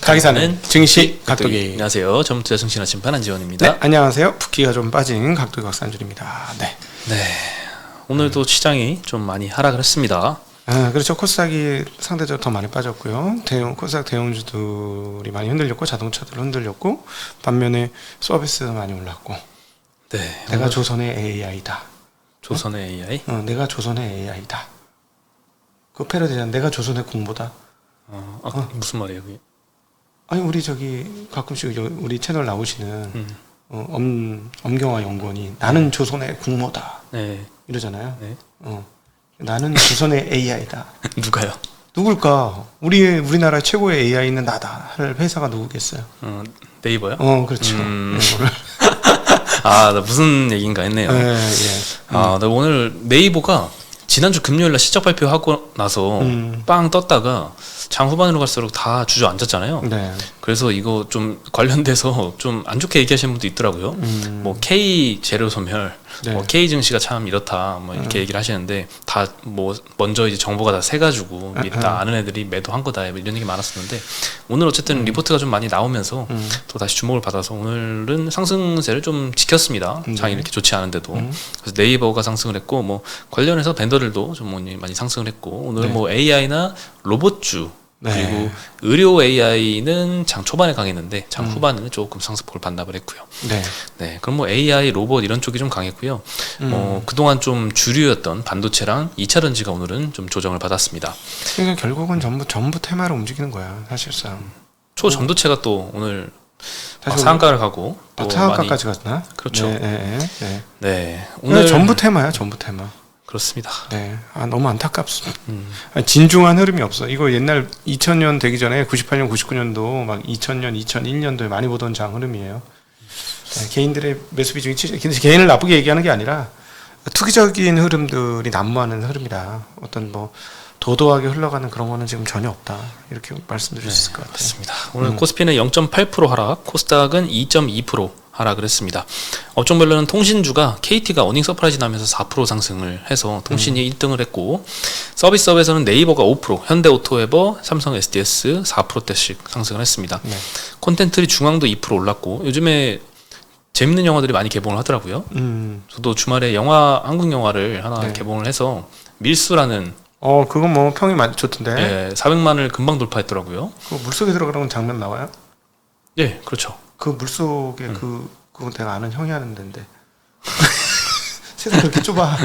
가기사는 증시 각도기. 안녕하세요. 전투자 증시나 심판 한지원입니다. 네, 안녕하세요. 붓기가 좀 빠진 각도기 박산줄입니다. 네. 오늘도 시장이 좀 많이 하락을 했습니다. 그렇죠. 코스닥이 상대적으로 더 많이 빠졌고요. 코스닥 대형주들이 많이 흔들렸고 자동차들 흔들렸고 반면에 서비스도 많이 올랐고. 네. 내가 조선의 AI다. 조선의 AI? 내가 조선의 AI다. 그 패러디잖아. 내가 조선의 공보다. 무슨 말이에요, 그게? 아니 우리 저기 가끔씩 우리 채널 나오시는 엄경화 연구원이 나는 조선의 국모다. 네. 이러잖아요. 네. 나는 조선의 AI다. 누가요? 누굴까? 우리나라 최고의 AI는 나다. 할 회사가 누구겠어요? 네이버요? 그렇죠. 나 무슨 얘기인가 했네요. 네, 나 오늘 네이버가 지난주 금요일날 실적 발표하고 나서 빵 떴다가 장 후반으로 갈수록 다 주저앉았잖아요. 네. 그래서 이거 좀 관련돼서 좀 안 좋게 얘기하시는 분도 있더라고요. 뭐 K 재료 소멸, 네. 뭐 K 증시가 참 이렇다, 뭐 이렇게 얘기를 하시는데 다 뭐 먼저 이제 정보가 다 새가지고 미리 다 아는 애들이 매도한 거다 이런 얘기 많았었는데 오늘 어쨌든 리포트가 좀 많이 나오면서 또 다시 주목을 받아서 오늘은 상승세를 좀 지켰습니다. 장이 이렇게 좋지 않은데도 그래서 네이버가 상승을 했고 뭐 관련해서 밴더들도 좀 많이 상승을 했고 오늘 뭐 AI나 로봇주 그리고 의료 AI는 장 초반에 강했는데 장 후반에는 조금 상승폭을 반납을 했고요. 네, 그럼 뭐 AI, 로봇 이런 쪽이 좀 강했고요. 그동안 좀 주류였던 반도체랑 2차 전지가 오늘은 좀 조정을 받았습니다. 그러니까 결국은 전부 테마로 움직이는 거야, 사실상. 초전도체가 또 오늘 상한가를 가고 또 상한가까지 갔나? 그렇죠. 네. 오늘 전부 테마야, 전부 테마. 그렇습니다. 네, 너무 안타깝습니다. 진중한 흐름이 없어. 이거 옛날 2000년 되기 전에 98년, 99년도 막 2000년, 2001년도에 많이 보던 장 흐름이에요. 네, 개인들의 매수 비중이 개인을 나쁘게 얘기하는 게 아니라 투기적인 흐름들이 난무하는 흐름이라 어떤 뭐 도도하게 흘러가는 그런 거는 지금 전혀 없다. 이렇게 말씀드릴 수 있을 것 같아요. 맞습니다. 오늘 코스피는 0.8% 하락, 코스닥은 2.2% 하락을 했습니다. 업종별로는 통신주가 KT가 어닝 서프라이즈 나면서 4% 상승을 해서 통신이 1등을 했고 서비스업에서는 네이버가 5%, 현대오토웨버, 삼성 SDS 4%대씩 상승을 했습니다. 콘텐츠리 중앙도 2% 올랐고 요즘에 재밌는 영화들이 많이 개봉을 하더라고요. 저도 주말에 한국 영화를 하나 개봉을 해서 밀수라는 그건 뭐 평이 많이 좋던데. 네, 400만을 금방 돌파했더라고요. 그 물속에 들어가는 장면 나와요? 예, 그렇죠. 그 물속에 그거 내가 아는 형이 하는 데인데. 세상 그렇게 좁아.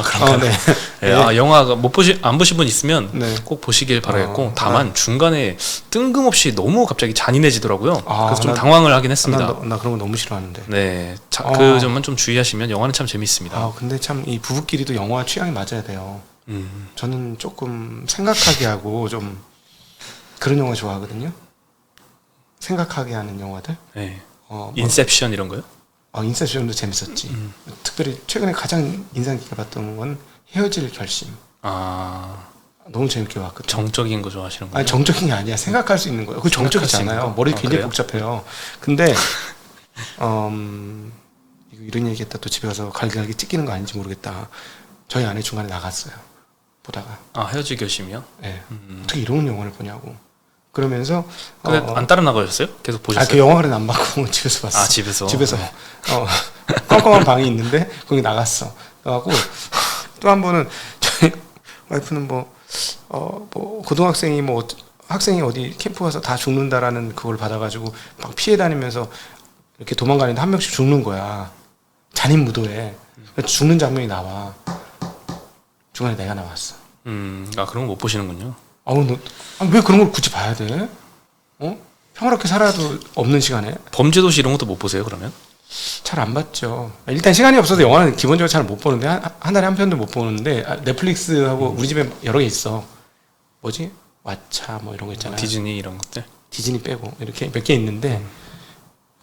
그런가요? 네. 영화가 안 보신 분 있으면 꼭 보시길 바라겠고 다만 중간에 뜬금없이 너무 갑자기 잔인해지더라고요. 그래서 좀 당황을 하긴 했습니다. 나 그런 거 너무 싫어하는데. 네, 그 점만 좀 주의하시면 영화는 참 재밌습니다. 근데 참 이 부부끼리도 영화 취향이 맞아야 돼요. 저는 조금 생각하게 하고 좀 그런 영화 좋아하거든요. 생각하게 하는 영화들. 네. 인셉션 이런 거요? 인셉션도 재밌었지. 특별히 최근에 가장 인상 깊게 봤던 건 헤어질 결심. 너무 재밌게 봤거든요. 정적인 거 좋아하시는 거예요? 아니 정적인 게 아니야. 생각할 수 있는 거예요. 그 정적이잖아요. 머리 굉장히 그래요? 복잡해요. 근데 이런 얘기했다 또 집에 가서 갈기갈기 찢기는 거 아닌지 모르겠다. 저희 아내 중간에 나갔어요. 보다가. 헤어질 결심이요? 네. 어떻게 이런 영화를 보냐고. 그러면서 근데 안 따라 나가셨어요? 계속 보셨어요? 그 영화관은 안 받고 집에서 봤어. 집에서 껌껌한 방이 있는데 거기 나갔어. 나가고 또 한 번은 저희 와이프는 뭐 고등학생이 학생이 어디 캠프 가서 다 죽는다라는 그걸 받아가지고 막 피해 다니면서 이렇게 도망가는데 한 명씩 죽는 거야. 잔인 무도에 죽는 장면이 나와. 중간에 내가 나왔어. 그런 거 못 보시는군요. 왜 그런 걸 굳이 봐야 돼? 평화롭게 살아도 없는 시간에. 범죄도시 이런 것도 못 보세요, 그러면? 잘 안 봤죠. 일단 시간이 없어서 영화는 기본적으로 잘 못 보는데 한 달에 한 편도 못 보는데 넷플릭스하고 우리 집에 여러 개 있어. 뭐지? 왓챠 뭐 이런 거 있잖아요. 디즈니 이런 것들. 디즈니 빼고 이렇게 몇 개 있는데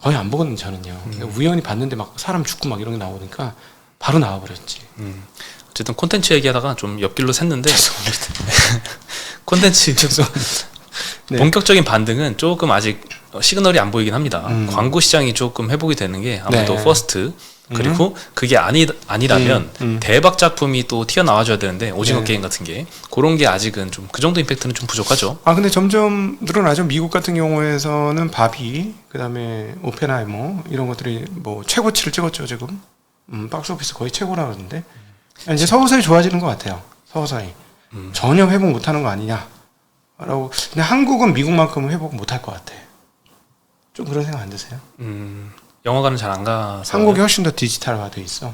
거의 안 보거든요, 저는요. 우연히 봤는데 막 사람 죽고 막 이런 게 나오니까 바로 나와버렸지. 어쨌든 콘텐츠 얘기하다가 좀 옆길로 샜는데 콘텐츠 본격적인 반등은 조금 아직 시그널이 안 보이긴 합니다. 광고 시장이 조금 회복이 되는 게 아무래도 퍼스트 그리고 그게 아니라면 대박 작품이 또 튀어나와줘야 되는데 오징어 네. 게임 같은 게 그런 게 아직은 좀 그 정도 임팩트는 좀 부족하죠. 근데 점점 늘어나죠. 미국 같은 경우에서는 바비, 그다음에 오펜하이머 이런 것들이 뭐 최고치를 찍었죠 지금. 박스 오피스 거의 최고라 그러는데 이제 서서히 좋아지는 것 같아요. 서서히 전혀 회복 못하는 거 아니냐라고. 근데 한국은 미국만큼은 회복 못할 것 같아. 좀 그런 생각 안 드세요? 영화관은 잘 안 가서 한국이 훨씬 더 디지털화 돼 있어.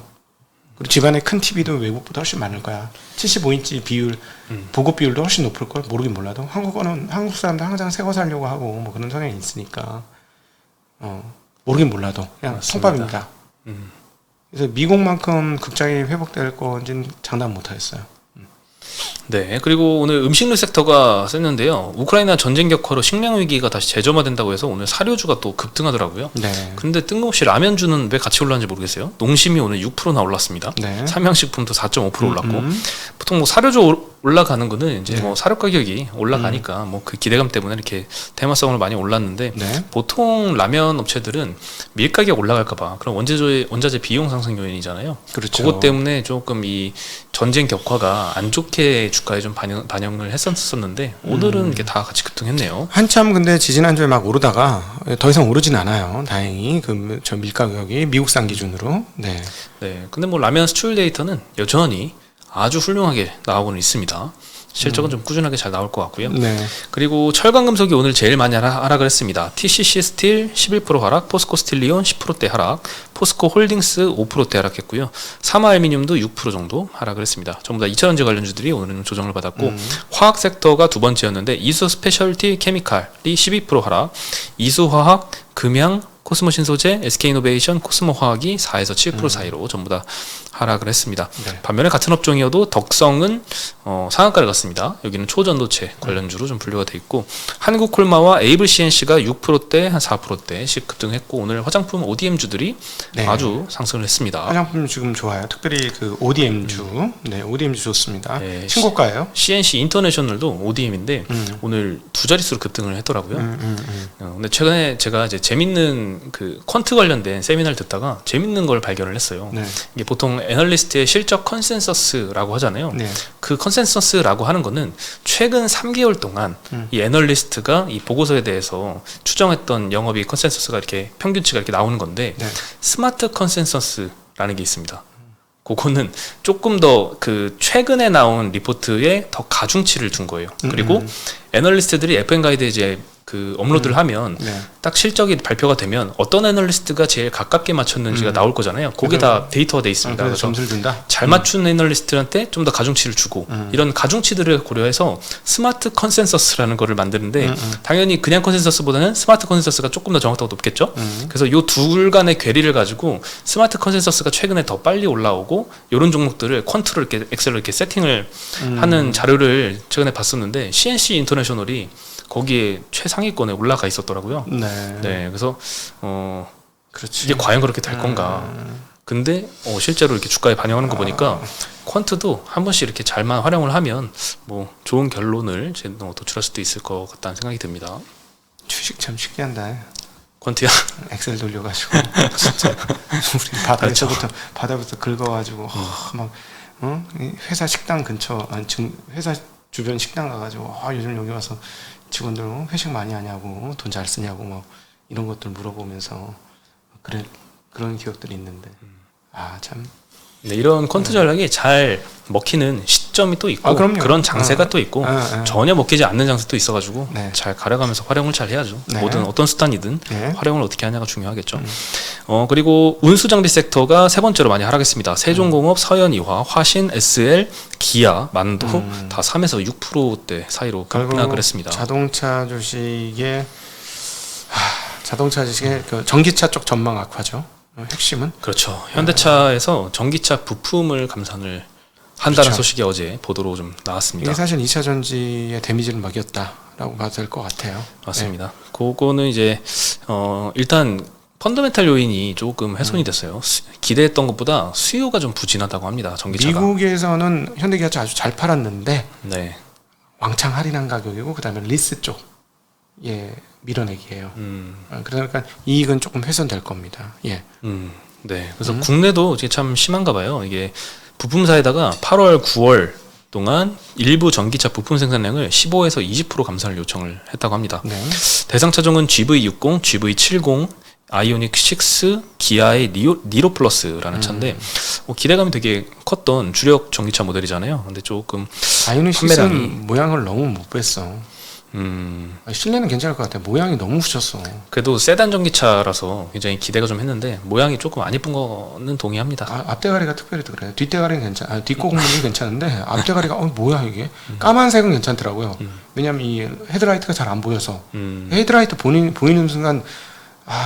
그리고 집안에 큰 TV도 외국보다 훨씬 많을 거야. 75인치 비율, 보급 비율도 훨씬 높을 걸. 모르긴 몰라도 한국어는 한국 사람들 항상 새 거 사려고 하고 뭐 그런 성향이 있으니까 모르긴 몰라도 그냥 맞습니다. 통밥입니다. 그래서 미국만큼 극장이 회복될 건지는 장담 못하겠어요. 네, 그리고 오늘 음식료 섹터가 셌는데요. 우크라이나 전쟁 격화로 식량 위기가 다시 재점화된다고 해서 오늘 사료주가 또 급등하더라고요. 네. 근데 뜬금없이 라면주는 왜 같이 올랐는지 모르겠어요. 농심이 오늘 6%나 올랐습니다. 네. 삼양식품도 4.5% 올랐고 보통 뭐 사료주 올라가는 거는 이제 네. 뭐 사료 가격이 올라가니까 뭐 그 기대감 때문에 이렇게 테마성으로 많이 올랐는데 네. 보통 라면 업체들은 밀 가격 올라갈까봐 그런 원자재 비용 상승 요인이잖아요. 그렇죠. 그것 때문에 조금 이 전쟁 격화가 안 좋게 주가에 좀 반영을 했었는데 오늘은 이게 다 같이 급등했네요. 한참 근데 지지난주에 막 오르다가 더 이상 오르진 않아요. 다행히 저 밀가격이 미국산 기준으로. 네. 네, 근데 뭐 라면 수출 데이터는 여전히 아주 훌륭하게 나오고는 있습니다. 실적은 좀 꾸준하게 잘 나올 것 같고요. 네. 그리고 철강금속이 오늘 제일 많이 하락을 했습니다. TCC 스틸 11% 하락, 포스코 스틸리온 10%대 하락, 포스코 홀딩스 5%대 하락했고요. 사마알미늄도 6% 정도 하락을 했습니다. 전부 다 2차전지 관련주들이 오늘은 조정을 받았고 화학 섹터가 두 번째였는데 이수 스페셜티 케미칼이 12% 하락, 이수화학, 금양, 코스모 신소재, SK이노베이션, 코스모 화학이 4에서 7% 사이로 전부 다 하락을 했습니다. 네. 반면에 같은 업종이어도 덕성은 상한가를 갔습니다. 여기는 초전도체 관련주로 좀 분류가 돼 있고 한국콜마와 에이블 CNC가 6%대 한 4%대씩 급등했고 오늘 화장품 ODM주들이 네. 아주 상승을 했습니다. 화장품 지금 좋아요. 특별히 그 ODM주. 네, ODM주 좋습니다. 네. 신고가예요. CNC 인터내셔널도 ODM인데 오늘 두 자릿수로 급등을 했더라고요. 근데 최근에 제가 이제 재밌는 그 퀀트 관련된 세미나를 듣다가 재밌는 걸 발견을 했어요. 네. 이게 보통 애널리스트의 실적 컨센서스라고 하잖아요. 네. 그 컨센서스라고 하는 거는 최근 3개월 동안 이 애널리스트가 이 보고서에 대해서 추정했던 영업이익 컨센서스가 이렇게 평균치가 이렇게 나오는 건데 네. 스마트 컨센서스라는 게 있습니다. 그거는 조금 더 그 최근에 나온 리포트에 더 가중치를 둔 거예요. 그리고 애널리스트들이 FM 가이드에 이제 그 업로드를 하면 네. 딱 실적이 발표가 되면 어떤 애널리스트가 제일 가깝게 맞췄는지가 나올 거잖아요. 그게 다 데이터가 돼 있습니다. 그래서 그래서 점수를 준다. 잘 맞춘 애널리스트한테 좀 더 가중치를 주고 이런 가중치들을 고려해서 스마트 컨센서스라는 거를 만드는데 당연히 그냥 컨센서스보다는 스마트 컨센서스가 조금 더 정확도가 높겠죠. 그래서 요 둘 간의 괴리를 가지고 스마트 컨센서스가 최근에 더 빨리 올라오고 이런 종목들을 퀀트로 이렇게 엑셀로 이렇게 세팅을 하는 자료를 최근에 봤었는데 CNC 인터내셔널이 거기에 최상위권에 올라가 있었더라고요. 네. 네, 그래서 그렇지. 이게 과연 그렇게 될 건가? 근데 실제로 이렇게 주가에 반영하는 거 보니까 퀀트도 한 번씩 이렇게 잘만 활용을 하면 뭐 좋은 결론을 도출할 수도 있을 것 같다는 생각이 듭니다. 주식 참 신기한다. 퀀트야. 엑셀 돌려가지고 진짜 우리 바닥부터 긁어가지고 이 회사 식당 근처 지금 회사 주변 식당 가가지고 요즘 여기 와서 직원들 회식 많이 하냐고 돈 잘 쓰냐고 뭐 이런 것들 물어보면서 그런 기억들이 있는데 참. 네, 이런 퀀트 전략이 잘 먹히는 시점이 또 있고 그럼요. 그런 장세가 또 있고 전혀 먹히지 않는 장세도 있어가지고 네. 잘 가려가면서 활용을 잘 해야죠. 네. 뭐든 어떤 수단이든 네. 활용을 어떻게 하냐가 중요하겠죠. 그리고 운수장비 섹터가 세 번째로 많이 하락했습니다. 세종공업, 서현이화, 화신, SL, 기아, 만도 다 3에서 6%대 사이로 급락을 했습니다. 자동차 주식의 그 전기차 쪽 전망 악화죠. 핵심은 그렇죠. 현대차에서 전기차 부품을 감산을 한다는 그렇죠. 소식이 어제 보도로 좀 나왔습니다. 이게 사실 2차 전지의 데미지를 먹였다라고 봐도 될 것 같아요. 맞습니다. 그거는 이제 일단 펀더멘탈 요인이 조금 훼손이 됐어요. 기대했던 것보다 수요가 좀 부진하다고 합니다. 전기차가. 미국에서는 현대기아차 아주 잘 팔았는데 네. 왕창 할인한 가격이고 그다음에 리스 쪽에 밀어내기예요. 그러니까 이익은 조금 훼손될 겁니다. 예. 네. 그래서 국내도 이게 참 심한가 봐요. 이게 부품사에다가 8월, 9월 동안 일부 전기차 부품 생산량을 15에서 20% 감산을 요청을 했다고 합니다. 네. 대상 차종은 GV60, GV70, 아이오닉 6, 기아의 니로 플러스라는 차인데 기대감이 되게 컸던 주력 전기차 모델이잖아요. 근데 조금 아이오닉 판매량이- 6는 모양을 너무 못 뺐어. 실내는 괜찮을 것 같아. 모양이 너무 후졌어. 그래도 세단 전기차라서 굉장히 기대가 좀 했는데 모양이 조금 안 예쁜 거는 동의합니다. 앞대가리가 특별히 그래요. 뒷대가리는 괜찮아. 뒷고공문이 괜찮은데 앞대가리가 뭐야 이게? 까만색은 괜찮더라고요. 왜냐면 이 헤드라이트가 잘 안 보여서 헤드라이트 보이는 순간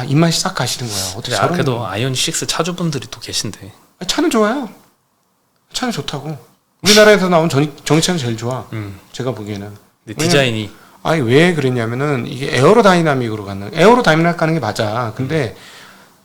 입맛이 싹 가시는 거야. 어떻게 근데 저런? 그래도 아이오닉 6 차주분들이 또 계신데. 차는 좋아요. 차는 좋다고. 우리나라에서 나온 전기차는 제일 좋아. 제가 보기에는. 근데 디자인이 왜 그랬냐면은 이게 에어로다이나믹으로 에어로다이나믹 가는 게 맞아. 근데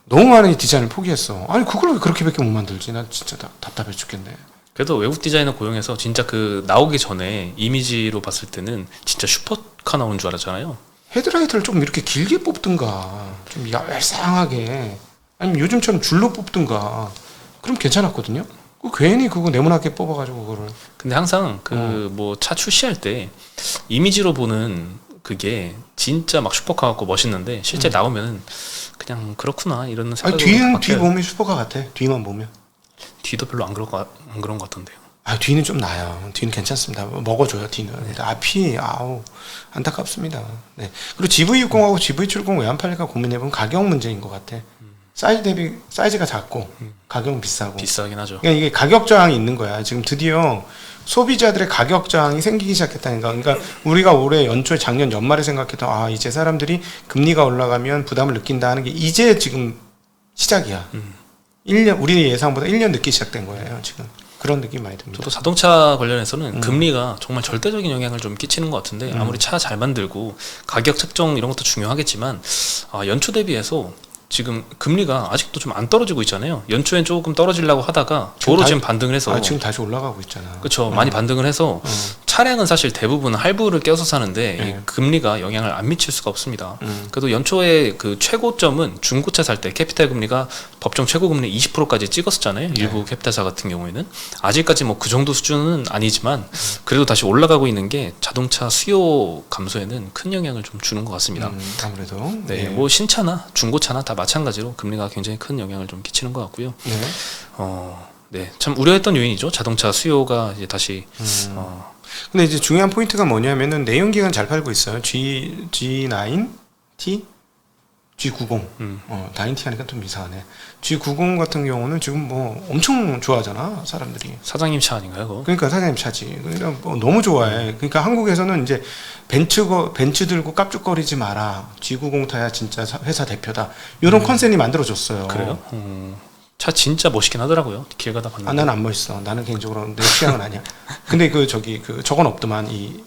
너무 많은 디자인을 포기했어. 그걸 왜 그렇게밖에 못 만들지? 난 진짜 답답해 죽겠네. 그래도 외국 디자이너 고용해서 진짜 그 나오기 전에 이미지로 봤을 때는 진짜 슈퍼카 나오는 줄 알았잖아요. 헤드라이트를 좀 이렇게 길게 뽑든가, 좀 얄쌍하게, 아니면 요즘처럼 줄로 뽑든가, 그럼 괜찮았거든요. 괜히 그거 네모나게 뽑아가지고 그거를. 근데 항상 그 뭐 차 출시할 때 이미지로 보는 그게 진짜 막 슈퍼카 같고 멋있는데 실제 나오면 그냥 그렇구나 이런 생각이 뒤 보면 슈퍼카 같아. 뒤만 보면. 뒤도 별로 안 그런 것 같던데요. 뒤는 좀 나아요. 뒤는 괜찮습니다. 먹어줘요, 뒤는. 근데 앞이, 안타깝습니다. 네. 그리고 GV60하고 GV70 왜 안 팔릴까 고민해보면 가격 문제인 것 같아. 사이즈가 작고, 가격은 비싸고. 비싸긴 하죠. 그러니까 이게 가격 저항이 있는 거야. 지금 드디어 소비자들의 가격 저항이 생기기 시작했다니까. 그러니까 우리가 올해 연초에 작년 연말에 생각했던, 이제 사람들이 금리가 올라가면 부담을 느낀다 하는 게 이제 지금 시작이야. 1년, 우리 예상보다 1년 늦게 시작된 거예요, 지금. 그런 느낌 많이 듭니다. 저도 자동차 관련해서는 금리가 정말 절대적인 영향을 좀 끼치는 것 같은데 아무리 차 잘 만들고 가격 책정 이런 것도 중요하겠지만 연초 대비해서 지금 금리가 아직도 좀 안 떨어지고 있잖아요. 연초엔 조금 떨어지려고 하다가 도로 지금 반등을 해서 지금 다시 올라가고 있잖아. 그렇죠. 많이 반등을 해서 차량은 사실 대부분 할부를 껴서 사는데 이 금리가 영향을 안 미칠 수가 없습니다. 그래도 연초에 그 최고점은 중고차 살 때 캐피탈 금리가 법정 최고 금리 20%까지 찍었었잖아요. 일부 캐피탈사 같은 경우에는 아직까지 뭐 그 정도 수준은 아니지만 그래도 다시 올라가고 있는 게 자동차 수요 감소에는 큰 영향을 좀 주는 것 같습니다. 아무래도 네, 뭐 신차나 중고차나 다 마찬가지로 금리가 굉장히 큰 영향을 좀 끼치는 것 같고요. 네. 네, 참 우려했던 요인이죠. 자동차 수요가 이제 다시 근데 이제 중요한 포인트가 뭐냐면은 내연기관 잘 팔고 있어요. G9T, G90. 9T 하니까 좀 이상하네. G90 같은 경우는 지금 뭐 엄청 좋아하잖아, 사람들이. 사장님 차 아닌가요, 그거? 그러니까 사장님 차지. 그러니까 뭐 너무 좋아해. 그러니까 한국에서는 이제 벤츠 들고 깝죽거리지 마라. G90 타야 진짜 회사 대표다. 이런 컨셉이 만들어졌어요. 그래요? 차 진짜 멋있긴 하더라고요. 길 가다 봤는데. 나는 안 멋있어. 나는 개인적으로 내 취향은 아니야. 근데 저건 없더만. 이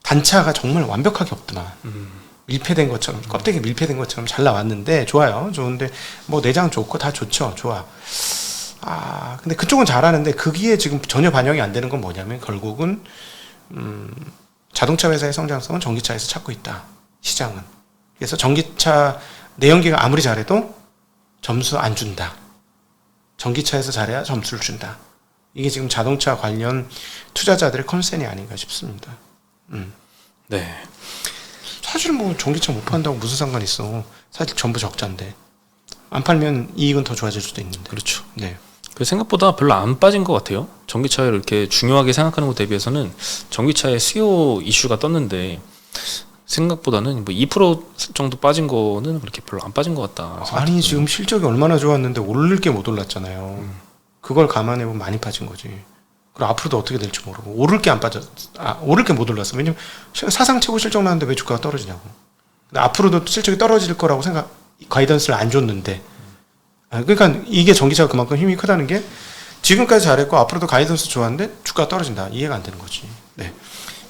단차가 정말 완벽하게 없더만. 밀폐된 것처럼, 껍데기 밀폐된 것처럼 잘 나왔는데 좋아요. 좋은데 뭐 내장 좋고 다 좋죠. 좋아. 근데 그쪽은 잘하는데 거기에 지금 전혀 반영이 안 되는 건 뭐냐면 결국은 자동차 회사의 성장성은 전기차에서 찾고 있다. 시장은. 그래서 전기차 내연기가 아무리 잘해도 점수 안 준다. 전기차에서 잘해야 점수를 준다. 이게 지금 자동차 관련 투자자들의 컨센이 아닌가 싶습니다. 네. 사실 뭐 전기차 못 판다고 무슨 상관이 있어. 사실 전부 적자인데. 안 팔면 이익은 더 좋아질 수도 있는데. 그렇죠. 네. 그 생각보다 별로 안 빠진 것 같아요. 전기차를 이렇게 중요하게 생각하는 것 대비해서는 전기차의 수요 이슈가 떴는데 생각보다는 뭐 2% 정도 빠진 거는 그렇게 별로 안 빠진 것 같다. 아니 지금 실적이 얼마나 좋았는데 오를 게 못 올랐잖아요. 그걸 감안해보면 많이 빠진 거지. 그리고 앞으로도 어떻게 될지 모르고 오를 게 못 올랐어. 왜냐면 사상 최고 실적 나는데 왜 주가가 떨어지냐고. 근데 앞으로도 실적이 떨어질 거라고 가이던스를 안 줬는데. 그러니까 이게 전기차가 그만큼 힘이 크다는 게 지금까지 잘했고 앞으로도 가이던스 좋았는데 주가가 떨어진다. 이해가 안 되는 거지. 네.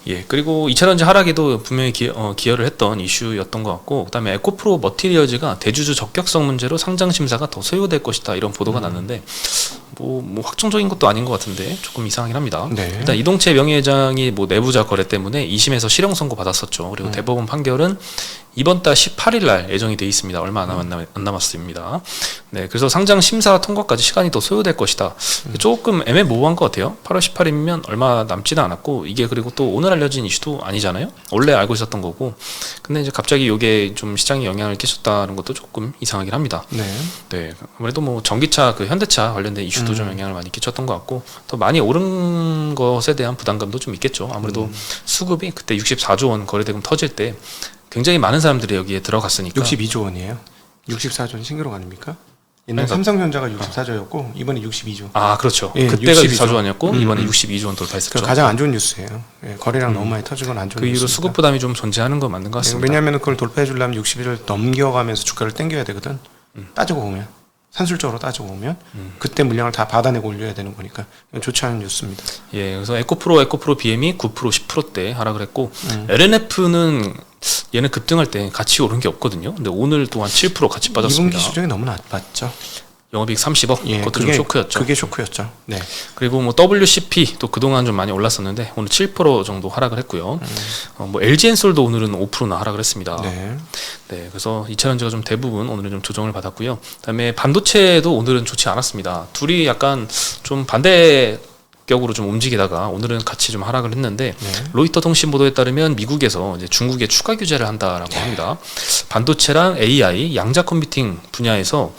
예, 그리고 2차전지 하락에도 분명히 기여를 했던 이슈였던 것 같고, 그다음에 에코프로 머티리얼즈가 대주주 적격성 문제로 상장 심사가 더 소요될 것이다 이런 보도가 났는데 뭐 확정적인 것도 아닌 것 같은데 조금 이상하긴 합니다. 네. 일단 이동채 명예회장이 뭐 내부자 거래 때문에 2심에서 실형 선고 받았었죠. 그리고 대법원 판결은 이번 달 18일 날 예정이 돼 있습니다. 얼마 안 남았습니다. 네, 그래서 상장 심사 통과까지 시간이 더 소요될 것이다. 조금 애매모호한 것 같아요. 8월 18일이면 얼마 남지는 않았고 이게 그리고 또 오늘 알려진 이슈도 아니잖아요. 원래 알고 있었던 거고. 근데 이제 갑자기 이게 좀 시장에 영향을 끼쳤다는 것도 조금 이상하긴 합니다. 네. 네, 아무래도 뭐 전기차 그 현대차 관련된 이슈도 좀 영향을 많이 끼쳤던 것 같고 더 많이 오른 것에 대한 부담감도 좀 있겠죠. 아무래도 수급이 그때 64조 원 거래대금 터질 때 굉장히 많은 사람들이 여기에 들어갔으니까 62조 원이에요. 64조는 신기록 아닙니까? 옛날 그러니까 삼성전자가 64조였고 이번에 62조. 아 그렇죠. 예, 그때가 62조. 64조 원이었고 이번에 62조 원 돌파했었죠. 그 가장 안 좋은 뉴스예요. 예, 거래량 너무 많이 터지건 안 좋은 그 이후로 뉴스입니다. 수급 부담이 좀 존재하는 건 맞는 것 같습니다. 왜냐하면 그걸 돌파해 주려면 60일을 넘겨가면서 주가를 당겨야 되거든. 따지고 보면 산술적으로 따지고 보면 그때 물량을 다 받아내고 올려야 되는 거니까 좋지 않은 뉴스입니다. 예, 그래서 에코프로 BM이 9% 10%대 하락을 했고 LNF는 얘는 급등할 때 같이 오른 게 없거든요. 근데 오늘 또한 7% 같이 빠졌습니다. 2분기 실적이 너무 나빴죠. 영업이익 30억, 예, 그것도 그게, 좀 쇼크였죠. 그게 쇼크였죠. 네. 그리고 뭐 WCP 또 그동안 좀 많이 올랐었는데 오늘 7% 정도 하락을 했고요. 뭐 LG엔솔도 오늘은 5%나 하락을 했습니다. 네. 네, 그래서 2차전지가 좀 대부분 오늘은 좀 조정을 받았고요. 그다음에 반도체도 오늘은 좋지 않았습니다. 둘이 약간 좀 반대격으로 좀 움직이다가 오늘은 같이 좀 하락을 했는데 네. 로이터 통신 보도에 따르면 미국에서 이제 중국에 추가 규제를 한다라고 합니다. 반도체랑 AI, 양자 컴퓨팅 분야에서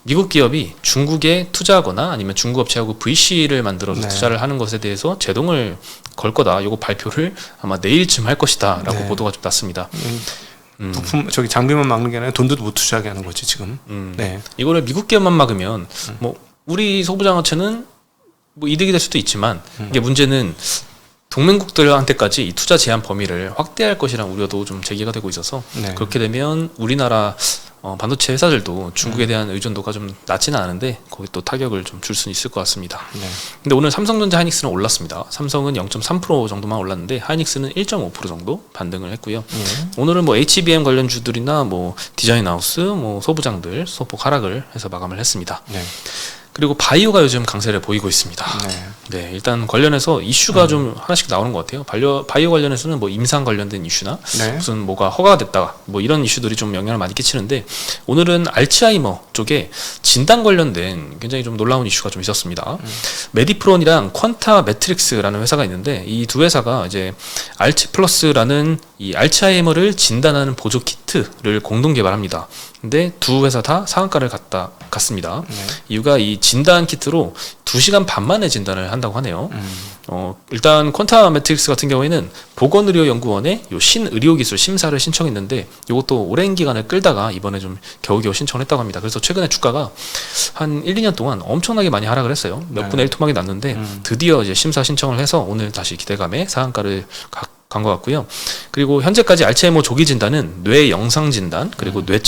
미국 기업이 중국에 투자하거나 아니면 중국 업체하고 VC를 만들어서 네. 투자를 하는 것에 대해서 제동을 걸 거다. 요거 발표를 아마 내일쯤 할 것이다라고 네. 보도가 좀 났습니다. 부품 저기 장비만 막는 게 아니라 돈도 못 투자하게 하는 거지 지금. 네. 이거를 미국 기업만 막으면 뭐 우리 소부장어체는 뭐 이득이 될 수도 있지만 이게 문제는 동맹국들한테까지 이 투자 제한 범위를 확대할 것이라는 우려도 좀 제기가 되고 있어서 네. 그렇게 되면 우리나라 반도체 회사들도 중국에 대한 의존도가 좀 낮지는 않은데 거기 또 타격을 좀 줄 수는 있을 것 같습니다. 네. 근데 오늘 삼성전자 하이닉스는 올랐습니다. 삼성은 0.3% 정도만 올랐는데 하이닉스는 1.5% 정도 반등을 했고요. 오늘은 뭐 HBM 관련주들이나 뭐 디자인하우스, 뭐 소부장들 소폭 하락을 해서 마감을 했습니다. 네. 그리고 바이오가 요즘 강세를 보이고 있습니다. 네. 네, 일단 관련해서 이슈가 좀 하나씩 나오는 것 같아요. 바이오 관련해서는 뭐 임상 관련된 이슈나 네. 무슨 뭐가 허가가 됐다 뭐 이런 이슈들이 좀 영향을 많이 끼치는데 오늘은 알츠하이머 쪽에 진단 관련된 굉장히 좀 놀라운 이슈가 좀 있었습니다. 메디프론이랑 퀀타 매트릭스라는 회사가 있는데 이 두 회사가 이제 알츠 플러스라는 이 알츠하이머를 진단하는 보조 키트를 공동 개발합니다. 근데 두 회사 다 상한가를 갔습니다. 네. 이유가 이 진단 키트로 2시간 반 만에 진단을 한다고 하네요. 일단 퀀타 매트릭스 같은 경우에는 보건의료연구원에 요 신의료기술 심사를 신청했는데 이것도 오랜 기간을 끌다가 이번에 좀 겨우겨우 신청을 했다고 합니다. 그래서 최근에 주가가 한 1, 2년 동안 엄청나게 많이 하락을 했어요. 몇 분의 1 토막이 났는데 드디어 이제 심사 신청을 해서 오늘 다시 기대감에 상한가를 간 것 같고요. 그리고 현재까지 알츠하이머 조기 진단은 뇌 영상 진단 그리고 뇌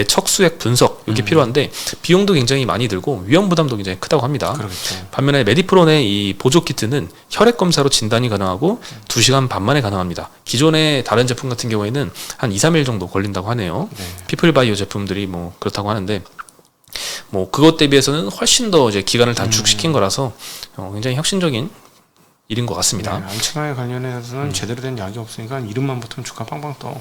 척수액 분석 이게 필요한데 비용도 굉장히 많이 들고 위험 부담도 굉장히 크다고 합니다. 그렇겠죠. 반면에 메디프론의 이 보조 키트는 혈액 검사로 진단이 가능하고 2시간 반 만에 가능합니다. 기존의 다른 제품 같은 경우에는 한 2, 3일 정도 걸린다고 하네요. 네. 피플바이오 제품들이 뭐 그렇다고 하는데 뭐 그것 대비해서는 훨씬 더 이제 기간을 단축시킨 거라서 굉장히 혁신적인 일인 것 같습니다. 네, 알츠하이머 관련해서는 제대로 된 약이 없으니까 이름만 붙으면 주가 빵빵 떠.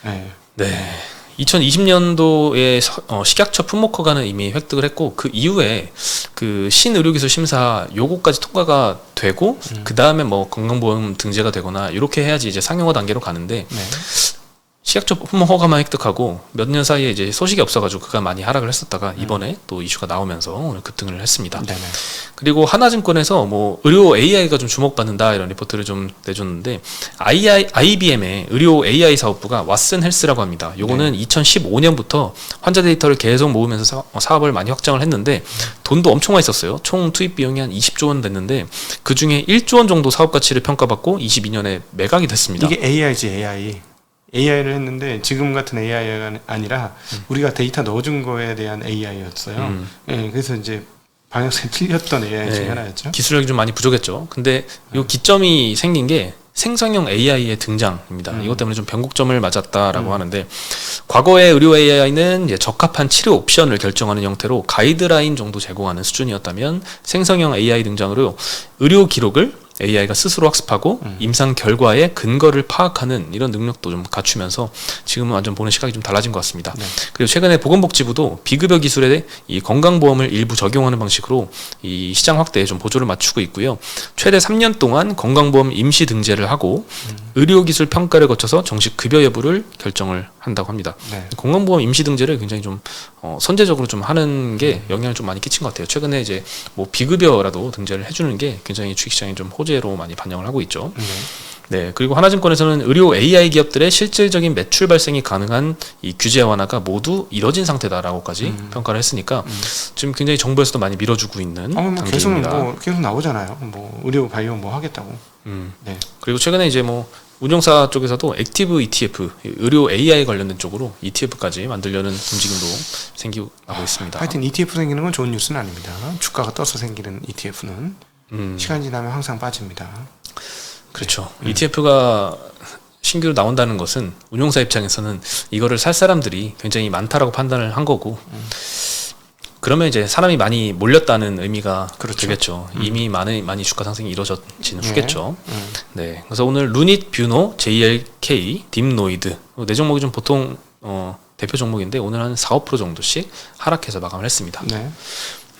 네. 네. 2020년도에 식약처 품목 허가는 이미 획득을 했고 그 이후에 그 신의료기술 심사 요거까지 통과가 되고 그 다음에 뭐 건강보험 등재가 되거나 이렇게 해야지 이제 상용화 단계로 가는데 네. 식약처 품목 허가만 획득하고 몇 년 사이에 이제 소식이 없어가지고 그가 많이 하락을 했었다가 이번에 또 이슈가 나오면서 오늘 급등을 했습니다. 네네. 그리고 하나증권에서 뭐 의료 AI가 좀 주목받는다 이런 리포트를 좀 내줬는데 IBM의 의료 AI 사업부가 왓슨 헬스라고 합니다. 요거는 2015년부터 환자 데이터를 계속 모으면서 사업을 많이 확장을 했는데 돈도 엄청 많이 썼어요. 총 투입 비용이 한 20조 원 됐는데 그 중에 1조 원 정도 사업 가치를 평가받고 22년에 매각이 됐습니다. 이게 AI지 AI. AI를 했는데 지금 같은 AI가 아니라 우리가 데이터 넣어준 거에 대한 AI였어요. 네, 그래서 이제 방향성이 틀렸던 AI 중에 하나였죠. 기술력이 좀 많이 부족했죠. 근데 요 기점이 생긴 게 생성형 AI의 등장입니다. 이것 때문에 좀 변곡점을 맞았다라고 하는데 과거의 의료 AI는 이제 적합한 치료 옵션을 결정하는 형태로 가이드라인 정도 제공하는 수준이었다면 생성형 AI 등장으로 의료 기록을 AI가 스스로 학습하고 임상 결과의 근거를 파악하는 이런 능력도 좀 갖추면서 지금은 완전 보는 시각이 좀 달라진 것 같습니다. 네. 그리고 최근에 보건복지부도 비급여 기술에 이 건강보험을 일부 적용하는 방식으로 이 시장 확대에 좀 보조를 맞추고 있고요. 최대 3년 동안 건강보험 임시 등재를 하고 의료기술 평가를 거쳐서 정식 급여 여부를 결정을 한다고 합니다. 네. 건강보험 임시 등재를 굉장히 좀 선제적으로 좀 하는 게 영향을 좀 많이 끼친 것 같아요. 최근에 이제 뭐 비급여라도 등재를 해주는 게 굉장히 주식시장에 좀 호재로 많이 반영을 하고 있죠. 네, 그리고 하나증권에서는 의료 AI 기업들의 실질적인 매출 발생이 가능한 이 규제 완화가 모두 이뤄진 상태다라고까지 평가를 했으니까 지금 굉장히 정부에서도 많이 밀어주고 있는 뭐 계속 단계입니다. 계속 나오잖아요. 뭐 의료 바이오 뭐 하겠다고. 네. 그리고 최근에 이제 뭐 운용사 쪽에서도 액티브 ETF, 의료 AI 관련된 쪽으로 ETF까지 만들려는 움직임도 생기고 있습니다. 하여튼 ETF 생기는 건 좋은 뉴스는 아닙니다. 주가가 떠서 생기는 ETF는 시간 지나면 항상 빠집니다. 그렇죠. ETF가 신규로 나온다는 것은 운용사 입장에서는 이거를 살 사람들이 굉장히 많다라고 판단을 한 거고 그러면 이제 사람이 많이 몰렸다는 의미가 그렇죠. 되겠죠. 이미 많이 주가 상승이 이루어졌지는 후겠죠. 네. 그래서 오늘 루닛, 뷰노, JLK, 딥노이드 네 종목이 좀 보통 대표 종목인데 오늘 한 4~5% 정도씩 하락해서 마감을 했습니다. 네.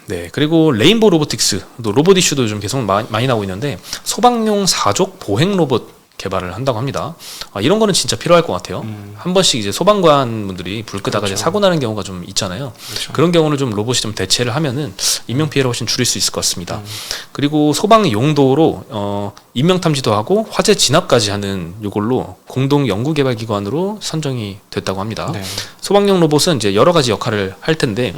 네, 그리고 레인보 로보틱스, 또 로봇 이슈도 좀 계속 많이 나오고 있는데 소방용 사족 보행 로봇 개발을 한다고 합니다. 이런 거는 진짜 필요할 것 같아요. 한 번씩 이제 소방관 분들이 불 끄다가 그렇죠. 이제 사고 나는 경우가 좀 있잖아요. 그렇죠. 그런 경우를 좀 로봇이 좀 대체를 하면은 인명 피해를 훨씬 줄일 수 있을 것 같습니다. 그리고 소방 용도로 인명 탐지도 하고 화재 진압까지 하는 요걸로 공동 연구 개발 기관으로 선정이 됐다고 합니다. 네. 소방용 로봇은 이제 여러 가지 역할을 할 텐데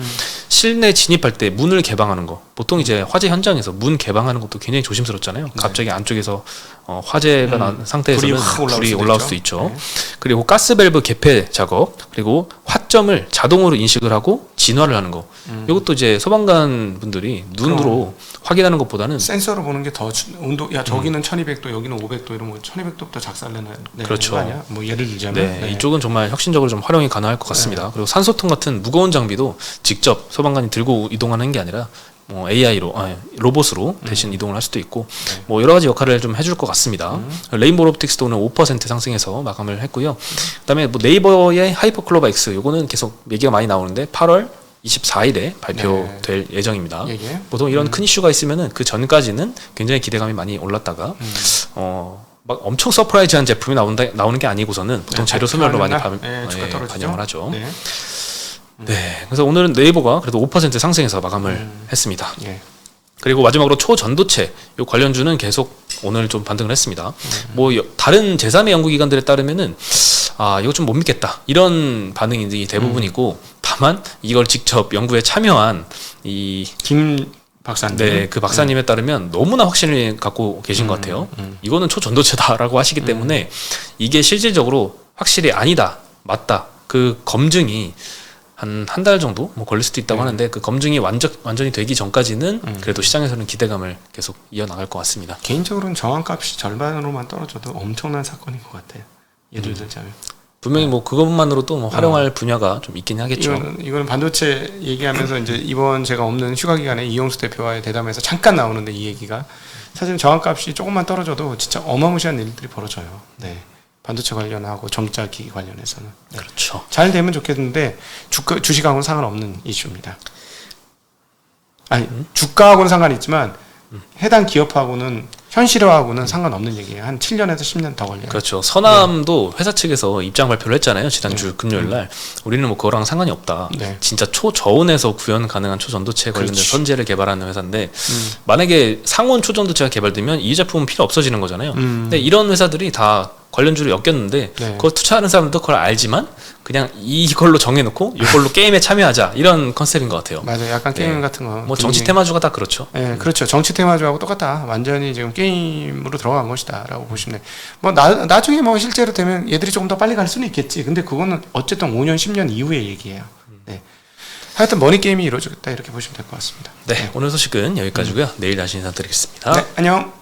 실내 진입할 때 문을 개방하는 거. 보통 이제 화재 현장에서 문 개방하는 것도 굉장히 조심스럽잖아요. 갑자기 안쪽에서 화재가 난 상태에서는 불이 올라올 수도 있죠. 네. 그리고 가스 밸브 개폐 작업, 그리고 화점을 자동으로 인식을 하고 진화를 하는 거. 이것도 이제 소방관 분들이 눈으로 확인하는 것보다는 센서로 보는 게 더 온도 야 저기는 1200도 여기는 500도 이러면 1200도부터 작살내는 그렇죠. 거 아니야? 뭐 예를 들자면 네, 이쪽은 정말 혁신적으로 좀 활용이 가능할 것 같습니다. 그리고 산소통 같은 무거운 장비도 직접 소방관이 들고 이동하는 게 아니라 AI로 로봇으로 대신 이동을 할 수도 있고 뭐 여러 가지 역할을 좀 해줄 것 같습니다. 레인보우 로보틱스도 오늘 5% 상승해서 마감을 했고요. 그다음에 뭐 네이버의 하이퍼클로바 X 요거는 계속 얘기가 많이 나오는데 8월 24일에 발표될 예정입니다. 예. 보통 이런 큰 이슈가 있으면은 그 전까지는 굉장히 기대감이 많이 올랐다가 막 엄청 서프라이즈한 제품이 나오는 게 아니고서는 보통 재료 소멸로 많이 반영을 하죠. 네. 네, 그래서 오늘은 네이버가 그래도 5% 상승해서 마감을 했습니다. 예. 그리고 마지막으로 초전도체 요 관련주는 계속 오늘 좀 반등을 했습니다. 뭐 다른 제3의 연구기관들에 따르면은 이거 좀 못 믿겠다 이런 반응이 대부분이고 다만 이걸 직접 연구에 참여한 이 김 박사님. 네, 그 박사님에 따르면 너무나 확신을 갖고 계신 것 같아요. 이거는 초전도체다라고 하시기 때문에 이게 실질적으로 확실히 아니다, 맞다 그 검증이 한 달 정도 뭐 걸릴 수도 있다고 하는데 그 검증이 완전히 되기 전까지는 그래도 시장에서는 기대감을 계속 이어나갈 것 같습니다. 개인적으로는 저항값이 절반으로만 떨어져도 엄청난 사건인 것 같아요. 예를 들자면 분명히 뭐 그것만으로도 뭐 활용할 분야가 좀 있긴 하겠죠. 이거는 반도체 얘기하면서 이제 이번 제가 없는 휴가 기간에 이용수 대표와의 대담에서 잠깐 나오는데 이 얘기가 사실 저항값이 조금만 떨어져도 진짜 어마무시한 일들이 벌어져요. 네. 반도체 관련하고 전기기 관련해서는 그렇죠. 잘 되면 좋겠는데 주식하고는 상관없는 이슈입니다. 아니 주가하고는 상관이 있지만 해당 기업하고는 현실화하고는 상관없는 얘기예요. 한 7년에서 10년 더 걸려요. 그렇죠. 서남도 회사 측에서 입장 발표를 했잖아요. 지난주 금요일 날. 우리는 뭐 그거랑 상관이 없다. 네. 진짜 초저온에서 구현 가능한 초전도체 관련된 그렇지. 선제를 개발하는 회사인데 만약에 상온 초전도체가 개발되면 이 제품은 필요 없어지는 거잖아요. 근데 이런 회사들이 다 관련주를 엮였는데 그걸 투자하는 사람들도 그걸 알지만 그냥 이걸로 정해놓고 이걸로 게임에 참여하자 이런 컨셉인 것 같아요. 맞아요. 약간 게임 같은 거. 뭐 정치 테마주가 다 그렇죠. 네, 그렇죠. 정치 테마주하고 똑같다. 완전히 지금 게임으로 들어간 것이다라고 보시면 돼. 뭐 나중에 뭐 실제로 되면 얘들이 조금 더 빨리 갈 수는 있겠지. 근데 그거는 어쨌든 5년, 10년 이후의 얘기예요. 네. 하여튼 머니 게임이 이루어졌다 이렇게 보시면 될 것 같습니다. 네, 오늘 소식은 여기까지고요. 내일 다시 인사드리겠습니다. 네, 안녕.